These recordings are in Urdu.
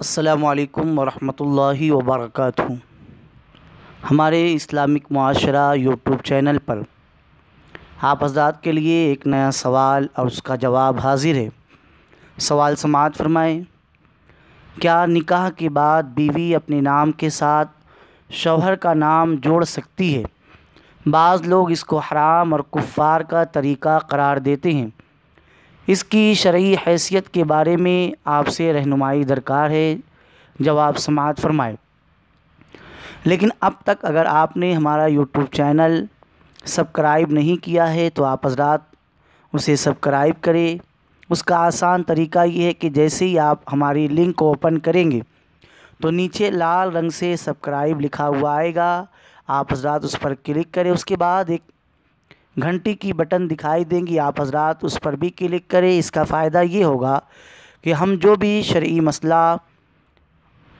السلام علیکم ورحمة اللہ وبرکاتہ۔ ہمارے اسلامک معاشرہ یوٹیوب چینل پر آپ حضرات کے لیے ایک نیا سوال اور اس کا جواب حاضر ہے۔ سوال سماعت فرمائیں۔ کیا نکاح کے بعد بیوی اپنے نام کے ساتھ شوہر کا نام جوڑ سکتی ہے؟ بعض لوگ اس کو حرام اور کفار کا طریقہ قرار دیتے ہیں۔ اس کی شرعی حیثیت کے بارے میں آپ سے رہنمائی درکار ہے۔ جواب سماعت فرمائے۔ لیکن اب تک اگر آپ نے ہمارا یوٹیوب چینل سبسکرائب نہیں کیا ہے تو آپ حضرات اسے سبسکرائب کریں۔ اس کا آسان طریقہ یہ ہے کہ جیسے ہی آپ ہماری لنک کو اوپن کریں گے تو نیچے لال رنگ سے سبسکرائب لکھا ہوا آئے گا، آپ حضرات اس پر کلک کریں۔ اس کے بعد ایک گھنٹی کی بٹن دکھائی دیں گی، آپ حضرات اس پر بھی کلک کریں۔ اس کا فائدہ یہ ہوگا کہ ہم جو بھی شرعی مسئلہ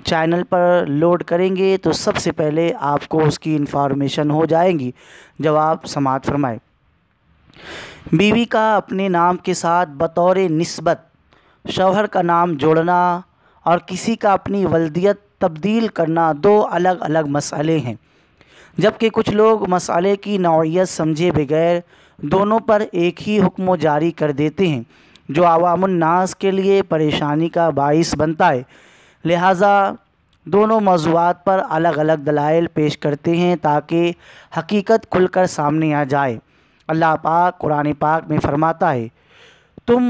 چینل پر لوڈ کریں گے تو سب سے پہلے آپ کو اس کی انفارمیشن ہو جائیں گی۔ جواب سماعت فرمائے۔ بیوی کا اپنے نام کے ساتھ بطور نسبت شوہر کا نام جوڑنا اور کسی کا اپنی ولدیت تبدیل کرنا دو الگ الگ مسئلے ہیں، جبکہ کچھ لوگ مسئلے کی نوعیت سمجھے بغیر دونوں پر ایک ہی حکم جاری کر دیتے ہیں، جو عوام الناس کے لیے پریشانی کا باعث بنتا ہے۔ لہٰذا دونوں موضوعات پر الگ الگ دلائل پیش کرتے ہیں تاکہ حقیقت کھل کر سامنے آ جائے۔ اللہ پاک قرآن پاک میں فرماتا ہے، تم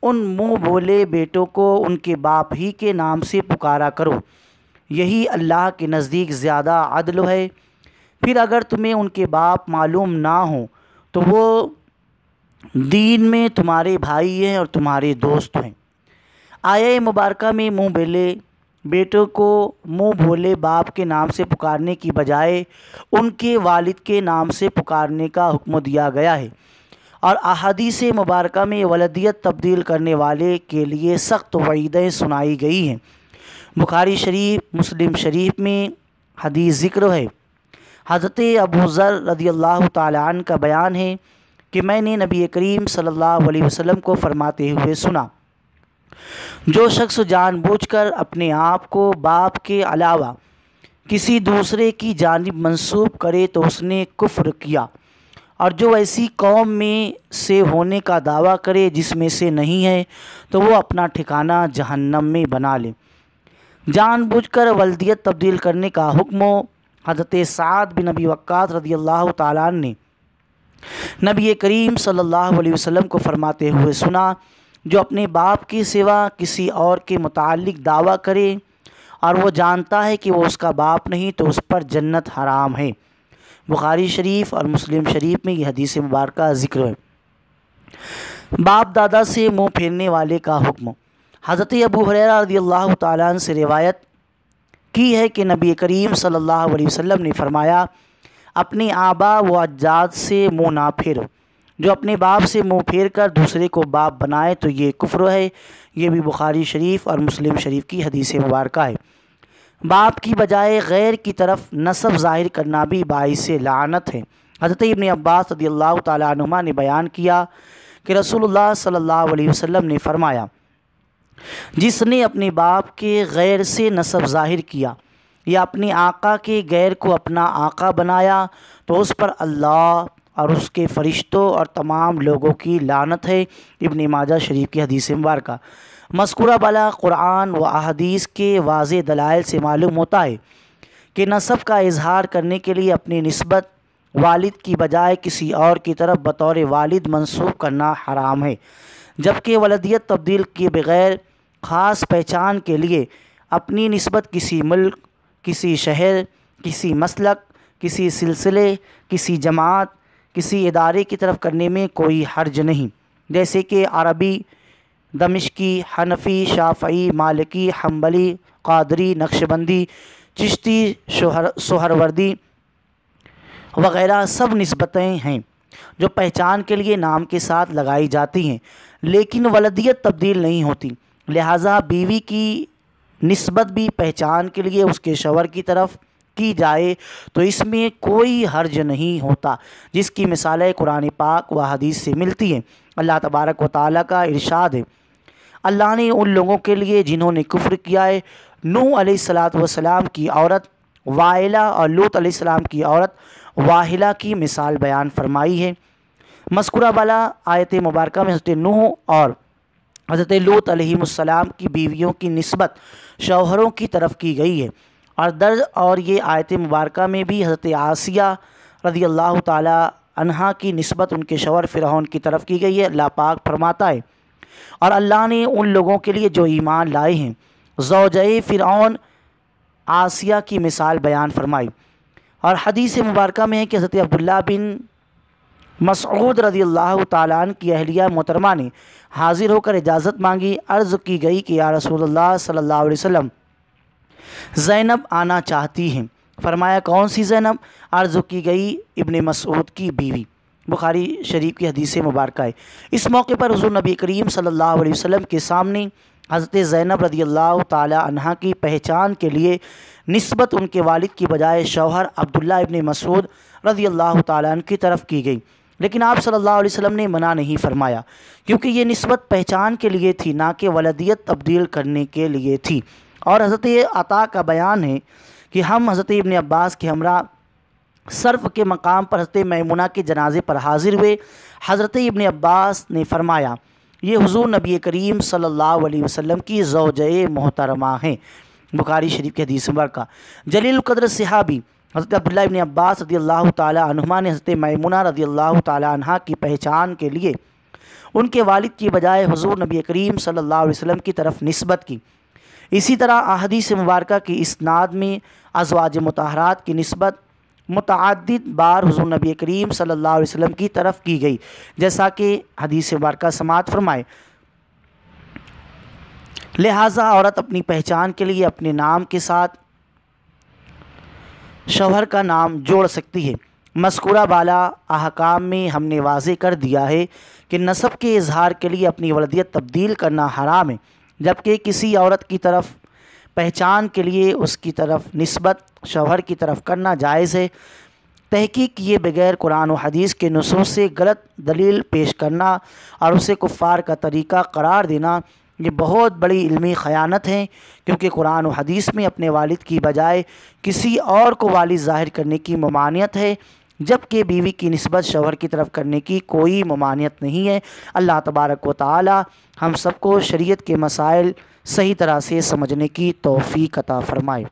ان منہ بولے بیٹوں کو ان کے باپ ہی کے نام سے پکارا کرو، یہی اللہ کے نزدیک زیادہ عدل ہے۔ پھر اگر تمہیں ان کے باپ معلوم نہ ہوں تو وہ دین میں تمہارے بھائی ہیں اور تمہارے دوست ہیں۔ آیہ مبارکہ میں منہ بولے بیٹوں کو منہ بھولے باپ کے نام سے پکارنے کی بجائے ان کے والد کے نام سے پکارنے کا حکم دیا گیا ہے، اور احادیث مبارکہ میں ولدیت تبدیل کرنے والے کے لیے سخت وعیدیں سنائی گئی ہیں۔ بخاری شریف، مسلم شریف میں حدیث ذکر ہے۔ حضرت ابو ذر رضی اللہ تعالیٰ عنہ کا بیان ہے کہ میں نے نبی کریم صلی اللہ علیہ وسلم کو فرماتے ہوئے سنا، جو شخص جان بوجھ کر اپنے آپ کو باپ کے علاوہ کسی دوسرے کی جانب منسوب کرے تو اس نے کفر کیا، اور جو ایسی قوم میں سے ہونے کا دعویٰ کرے جس میں سے نہیں ہے تو وہ اپنا ٹھکانہ جہنم میں بنا لے۔ جان بوجھ کر ولدیت تبدیل کرنے کا حکم حضرت سعد بن ابی وقاص رضی اللہ تعالیٰ عنہ نے نبی کریم صلی اللہ علیہ وسلم کو فرماتے ہوئے سنا، جو اپنے باپ کے سوا کسی اور کے متعلق دعویٰ کرے اور وہ جانتا ہے کہ وہ اس کا باپ نہیں تو اس پر جنت حرام ہے۔ بخاری شریف اور مسلم شریف میں یہ حدیث مبارکہ ذکر ہے۔ باپ دادا سے منہ پھیرنے والے کا حکم۔ حضرت ابو ہریرہ رضی اللہ تعالیٰ عنہ سے روایت کی ہے کہ نبی کریم صلی اللہ علیہ وسلم نے فرمایا، اپنے آبا و اجداد سے منہ نہ پھیرو، جو اپنے باپ سے منہ پھیر کر دوسرے کو باپ بنائے تو یہ کفر ہے۔ یہ بھی بخاری شریف اور مسلم شریف کی حدیث مبارکہ ہے۔ باپ کی بجائے غیر کی طرف نسب ظاہر کرنا بھی باعث لعنت ہے۔ حضرت ابن عباس رضی اللہ تعالیٰ عنہما نے بیان کیا کہ رسول اللہ صلی اللہ علیہ وسلم نے فرمایا، جس نے اپنے باپ کے غیر سے نسب ظاہر کیا یا اپنے آقا کے غیر کو اپنا آقا بنایا تو اس پر اللہ اور اس کے فرشتوں اور تمام لوگوں کی لعنت ہے۔ ابن ماجہ شریف کی حدیث مبارکہ۔ مذکورہ بالا قرآن و احادیث کے واضح دلائل سے معلوم ہوتا ہے کہ نسب کا اظہار کرنے کے لیے اپنی نسبت والد کی بجائے کسی اور کی طرف بطور والد منسوب کرنا حرام ہے، جبکہ ولدیت تبدیل کیے بغیر خاص پہچان کے لیے اپنی نسبت کسی ملک، کسی شہر، کسی مسلک، کسی سلسلے، کسی جماعت، کسی ادارے کی طرف کرنے میں کوئی حرج نہیں، جیسے کہ عربی، دمشقی، حنفی، شافعی، مالکی، حنبلی، قادری، نقشبندی، چشتی، سہروردی وغیرہ سب نسبتیں ہیں جو پہچان کے لیے نام کے ساتھ لگائی جاتی ہیں لیکن ولدیت تبدیل نہیں ہوتی۔ لہٰذا بیوی کی نسبت بھی پہچان کے لیے اس کے شوہر کی طرف کی جائے تو اس میں کوئی حرج نہیں ہوتا، جس کی مثالیں قرآن پاک و حدیث سے ملتی ہیں۔ اللہ تبارک و تعالیٰ کا ارشاد ہے، اللہ نے ان لوگوں کے لیے جنہوں نے کفر کیا ہے نوح علیہ السلام کی عورت وائلہ اور لوط علیہ السلام کی عورت واہلہ کی مثال بیان فرمائی ہے۔ مذکورہ بالا آیت مبارکہ میں حضرت نوح اور حضرت لوط علیہ السلام کی بیویوں کی نسبت شوہروں کی طرف کی گئی ہے، اور یہ آیت مبارکہ میں بھی حضرت آسیہ رضی اللہ تعالی عنہا کی نسبت ان کے شوہر فرعون کی طرف کی گئی ہے۔ اللہ پاک فرماتا ہے، اور اللہ نے ان لوگوں کے لیے جو ایمان لائے ہیں زوجہ فرعون آسیہ کی مثال بیان فرمائی۔ اور حدیث مبارکہ میں ہے کہ حضرت عبداللہ بن مسعود رضی اللہ تعالیٰ عنہ کی اہلیہ محترمہ نے حاضر ہو کر اجازت مانگی۔ عرض کی گئی کہ یا رسول اللہ صلی اللہ علیہ وسلم، زینب آنا چاہتی ہیں۔ فرمایا کون سی زینب؟ عرض کی گئی ابن مسعود کی بیوی۔ بخاری شریف کی حدیث مبارکہ ہے۔ اس موقع پر حضور نبی کریم صلی اللہ علیہ وسلم کے سامنے حضرت زینب رضی اللہ تعالی عنہا کی پہچان کے لیے نسبت ان کے والد کی بجائے شوہر عبداللہ ابن مسعود رضی اللہ تعالیٰ عنہ کی طرف کی گئی، لیکن آپ صلی اللہ علیہ وسلم نے منع نہیں فرمایا، کیونکہ یہ نسبت پہچان کے لیے تھی، نہ کہ ولدیت تبدیل کرنے کے لیے تھی۔ اور حضرت عطا کا بیان ہے کہ ہم حضرت ابن عباس کے ہمراہ صرف کے مقام پر حضرت میمونہ کے جنازے پر حاضر ہوئے۔ حضرت ابن عباس نے فرمایا یہ حضور نبی کریم صلی اللہ علیہ وسلم کی زوجہ محترمہ ہیں۔ بخاری شریف کی حدیث مبارکہ۔ جلیل القدر صحابی حضرت عبداللہ ابن عباس رضی اللہ تعالی عنہما نے حضرت میمونہ رضی اللہ تعالی عنہا کی پہچان کے لیے ان کے والد کی بجائے حضور نبی کریم صلی اللہ علیہ وسلم کی طرف نسبت کی۔ اسی طرح احادیث مبارکہ کی اسناد میں ازواج مطہرات کی نسبت متعدد بار حضور نبی کریم صلی اللہ علیہ وسلم کی طرف کی گئی، جیسا کہ حدیث مبارکہ سماعت فرمائے۔ لہٰذا عورت اپنی پہچان کے لیے اپنے نام کے ساتھ شوہر کا نام جوڑ سکتی ہے۔ مذکورہ بالا احکام میں ہم نے واضح کر دیا ہے کہ نسب کے اظہار کے لیے اپنی ولدیت تبدیل کرنا حرام ہے، جبکہ کسی عورت کی طرف پہچان کے لیے اس کی طرف نسبت شوہر کی طرف کرنا جائز ہے۔ تحقیق کیے بغیر قرآن و حدیث کے نصوص سے غلط دلیل پیش کرنا اور اسے کفار کا طریقہ قرار دینا یہ بہت بڑی علمی خیانت ہے، کیونکہ قرآن و حدیث میں اپنے والد کی بجائے کسی اور کو والد ظاہر کرنے کی ممانعت ہے، جبکہ بیوی کی نسبت شوہر کی طرف کرنے کی کوئی ممانعت نہیں ہے۔ اللہ تبارک و تعالی ہم سب کو شریعت کے مسائل صحیح طرح سے سمجھنے کی توفیق عطا فرمائے۔